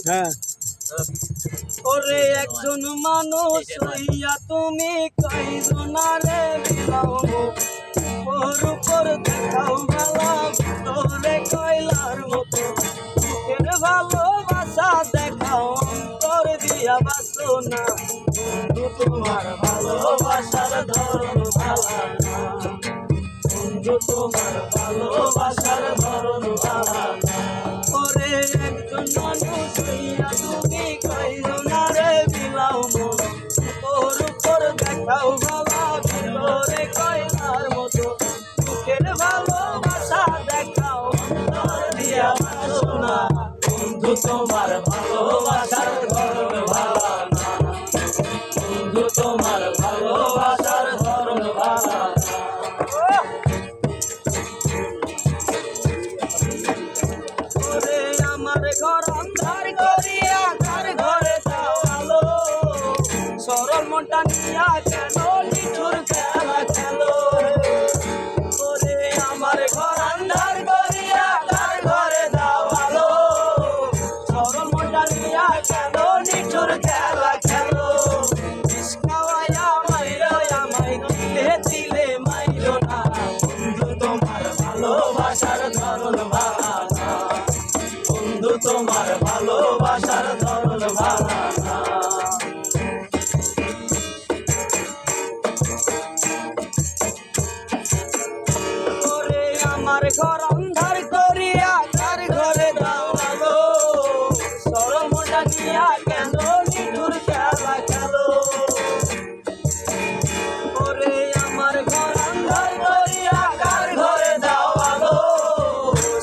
হ্যাঁ ওরে একজন মানুষ হইয়া তুমি কয়জনারে বিলাও ওর উপর দেখাও ভালা ভিতরে কয়লার মতো বুকের ভালোবাসা দেখাও অন্তর দিয়া বাসো না বন্ধু তোমার ভালোবাসার ধরন ভালা না বন্ধু তোমার ভালোবাসার ধরন ভালা না ওরে একজন মানুষ হইয়া তুমি কয়জনারে বিলাও ওর উপর দেখাও ভালা ভিতরে কয়লার মতো বুকের ভালোবাসা দেখাও অন্তর দিয়া বাসো না বন্ধু তোমার ভালোবাসার ধরন ভালা না বন্ধু তোমার ভালোবাসার ধরন ভালা না ওরে আমার ঘর অন্ধার করিয়া তার ঘরে যাও আলো সরল মনটা নিয়া কেন নিঠুর খেলা খেলো ওরে আমার ঘর অন্ধার করিয়া তার ঘরে যাও আলো সরল মনটা নিয়া কেন নিঠুর খেলা খেলো বিষ খাওয়াইয়া মাইরো আমায় দিলে দিলে মাইরো না বন্ধু তোমার ভালোবাসার ধরন ভালা না বন্ধু তোমার ভালোবাসার ধরন ভালা না ওরে আমার ঘর অন্ধার করিয়া তার ঘরে যাও আলো সরল মনটা নিয়া কেন নিঠুর খেলা খেলো ওরে আমার ঘর অন্ধার করিয়া তার ঘরে যাও আলো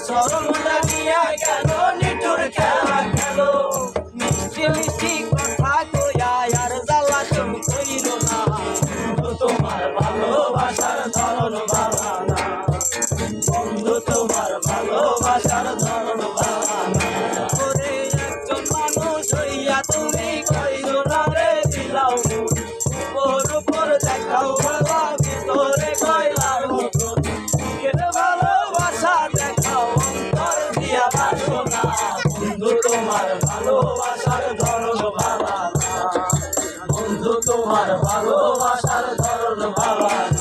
সরল মনটা নিয়া কেন নিঠুর খেলা খেলো মিষ্টি মিষ্টি কথা কইয়া আর জ্বালাতন কইরো না বন্ধু তোমার ভালোবাসার ধরন ভালা না বন্ধু তোমার ভালোবাসার ধরন ভালা না ওরে একজন মানুষ হইয়া তুমি কয়জনারে বিলাও ওর উপর দেখাও ভালা ভিতরে কয়লার মতো বুকের ভালোবাসা দেখাও অন্তর দিয়া বাসো না বন্ধু তোমার ভালোবাসার ধরন ভালা না বন্ধু তোমার ভালোবাসার ধরন ভালা না।